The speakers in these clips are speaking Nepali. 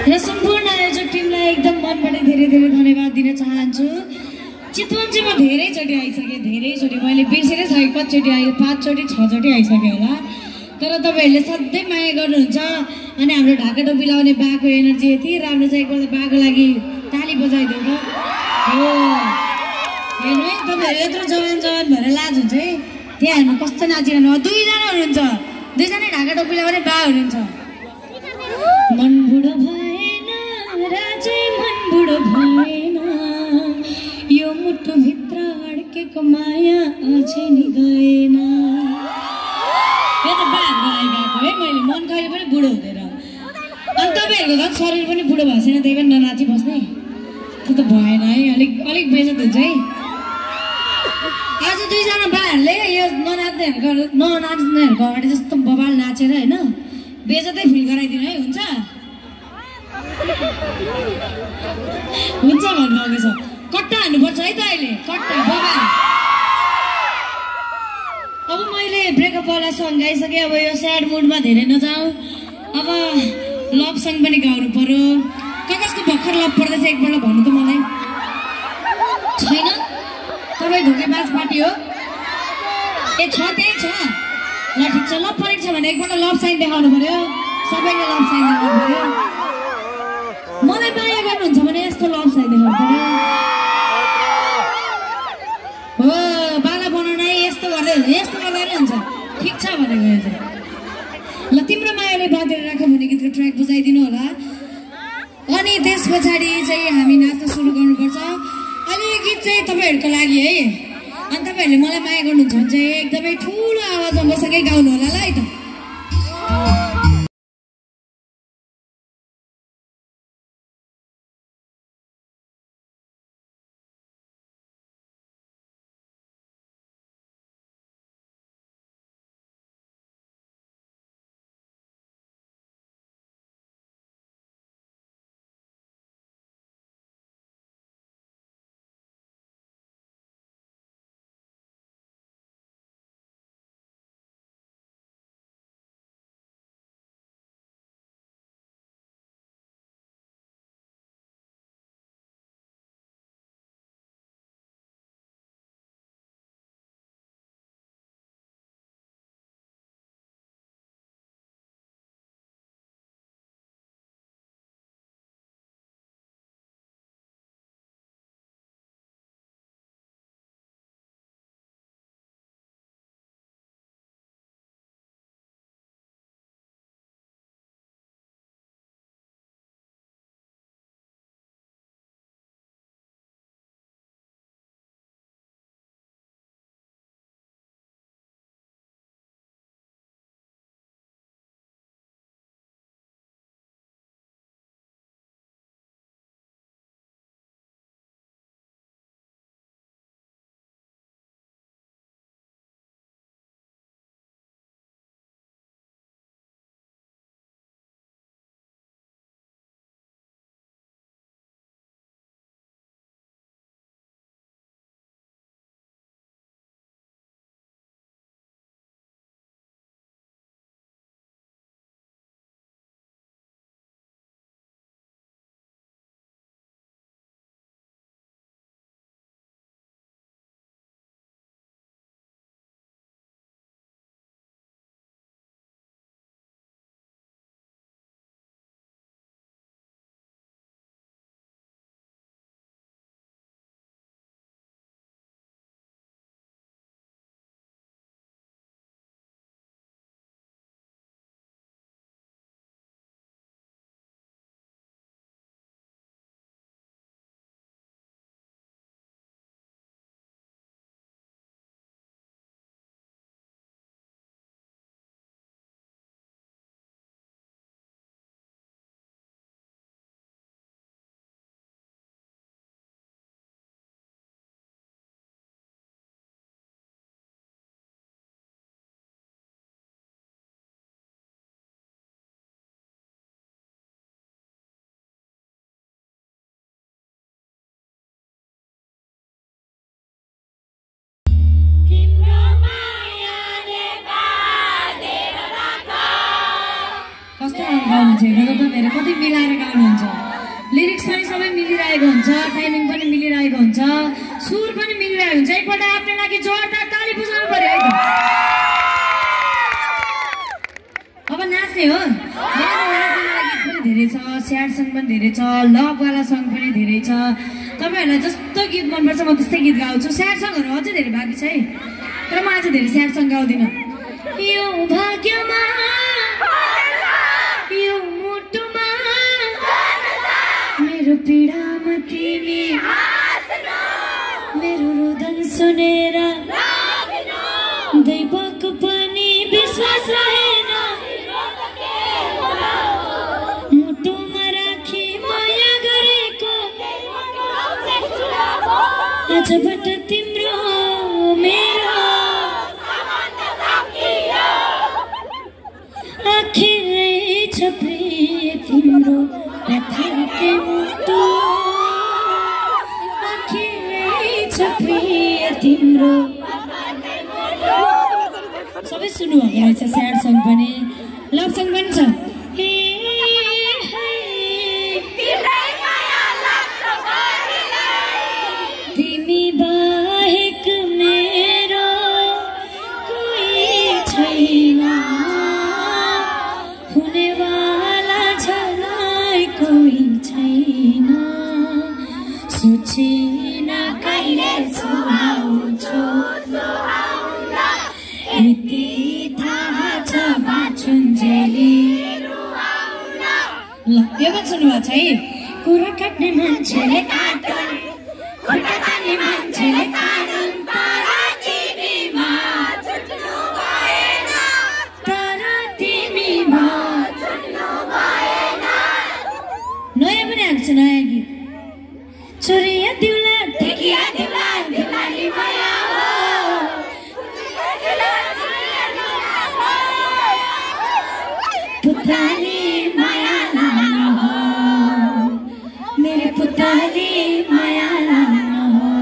र सम्पूर्ण आयोजक टिमलाई एकदम मनबाट धेरै धेरै धन्यवाद दिन चाहन्छु। चितवन चाहिँ म धेरैचोटि आइसकेँ, धेरैचोटि मैले बिर्सेरै सकेँ कतिचोटि आयो, 5 चोटि 6 चोटि आइसकेँ होला। तर तपाईँहरूले सधैँ माया गर्नुहुन्छ अनि हाम्रो ढाका टोपी लाउने बाको एनर्जी यति राम्रो छ। एकपल्ट बाको लागि ताली बजाइदिउँ त। हो हेर्नु है, तपाईँहरू यत्रो जवान जवान भएर लाज हुन्छ है। त्यहाँ हेर्नु कस्तो नाचिरहनु, 2जना हुनुहुन्छ, 2जना ढाका टोपी लाउने बा हुनुहुन्छ। मन बुढो भएन राजै मन बुढो भएन, यो मुटुभित्र अड्केको माया अझै नि गएन। यो त बाहरूको लागि गएको है मैले, मन कहिले पनि बुढो हुँदैन। अनि तपाईँहरूको झन् शरीर पनि बुढो भएको छैन, त्यही पनि ननाची बस्ने, त्यो त भएन है। अलिक बेजत हुन्छ है। आज 2जना बाहरूले यो ननाच्नेहरूको अगाडि जस्तो बबाल नाचेर होइन बेजतै फिल गराइदिनु है। हुन्छ हुन्छ भन्नुभएको छ। कट्टा हान्नुपर्छ है त अहिले, कट्टा बबाल। अब मैले ब्रेकअप वाला सङ गाइसकेँ। अब यो स्याड मुडमा धेरै नजाउँ, अब लभ सङ पनि गाउनु पर्यो। कसको भर्खर लभ पर्दैछ एकपल्ट भन्नु त मलाई। छैन तपाईँ धोकेबाज पार्टी हो। ए छ, त्यही छ। ल ठिक छ, लभ परेको छ भने एकपल्ट लभ साइन देखाउनु पर्यो। सबैले लभ साइन देखाउनु पर्यो। मलाई माया गर्नुहुन्छ भने यस्तो लभ साइन देखाउनु पर्यो। हो बाला बनाउन यस्तो गर्दै यस्तो गर्दा नै हुन्छ। ठिक छ भनेको यो चाहिँ। ल तिम्रो मायाले बाँधेर राख भन्ने गीतको ट्र्याक बजाइदिनु होला। अनि त्यस पछाडि चाहिँ हामी नाच्न सुरु गर्नुपर्छ। अनि यो गीत चाहिँ तपाईँहरूको लागि है। अनि तपाईँहरूले मलाई माया गर्नुहुन्छ भने चाहिँ एकदमै ठुलो आवाजमा बसेकै गाउनु होला ल है त। कति मिलाएर गाउनुहुन्छ लिरिक्स पनि सबै मिलिरहेको हुन्छ टाइमिङ पनि मिलिरहेको हुन्छ सुर पनि मिलिरहेको हुन्छ एकपल्ट आफ्नो लागि जोरदार ताली बजाउनु पर्यो है त अब नाच्ने हो नाच्ने लागि पनि धेरै छ स्याड सङ पनि धेरै छ लभ वाला सङ पनि धेरै छ तपाईहरुलाई जस्तो गीत मनपर्छ म त्यस्तै गीत गाउँछु स्याड सङहरु अझै धेरै बाँकी छ है तर म आज धेरै स्याड सङ गाउँदिन यो भाग्यमा यो मुटुमा मेरो पीडामा तिमी मेरो रुदन सुनेर दैवको पनि विश्वास रहेन मुटुमा राखी माया गरेको आजबाट तिम्रो मेरो आखिरै छ प्रिय तिम्रो व्यथाकै मुटु आखिरै छ प्रिय तिम्रो सबै सुन्नुभएको रहेछ स्याड सङ पनि लभ सङ पनि छ तिमी बाहेक मेरो कोही छैन हुनेवाला झलाई कोही छैन सोचिन कहिले सुहाउँछु यति थाहा छ बाँचुन्जेली ल यो पनि सुन्नुभएको छ है कुरा काट्ने मान्छेले काटुन् खुट्टा तान्ने मान्छेले तानुन् तर तिमीमा छुट्नु भएन नयाँ पनि आएको छ नयाँ गीत छोरिया दिउला देखिया दिउला दिउलाली माया हो पुताली माया लान हो मेरो पुताली माया लान हो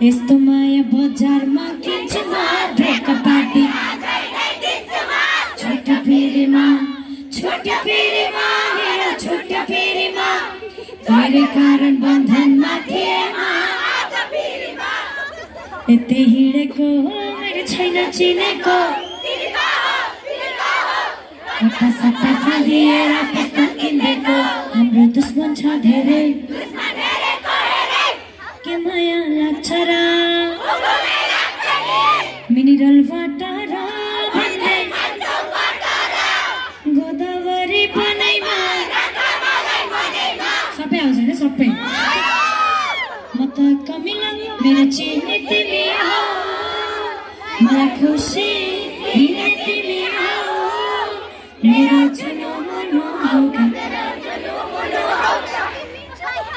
यस्तो माया बजारमा किन्छु म ब्रेक पार्टी छोटा पिरीमा मेरो छोटा पिरीमा तेरे कारण बन्धनमा थिएमा यतै हिँडेको मेरो छैन चिनेको कता सता फालिएर पुस्तक किनेको हाम्रो दुश्मन छ धेरै के माया लाग्छ र मिनरल वाटर भन्दै गोदावरी बनाइमा सबै आउँछ नि सबै म त कमिला मेरो चिने तिमी हो मलाई खुसी दिने तिमी हो मेरो छुनु मनु आउँका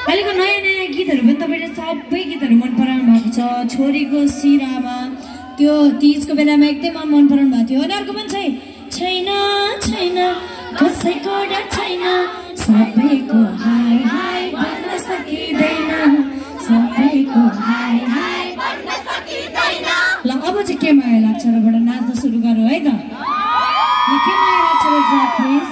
अहिलेको नयाँ नयाँ गीतहरू पनि तपाईँले सबै गीतहरू मन पराउनु भएको छ छोरीको सिरामा त्यो तीजको बेलामा एकदमै मन पराउनु भएको थियो अनि अर्को पनि छैन छैन कसैको डर छैन सबैको हाय हाय भन्न सकिँदैन सबैको हाय हाय भन्न सकिँदैन ल अब चाहिँ के माया लाग्छ रबाट नाच्न सुरु गरौँ है त के माया लाग्छ र प्लिज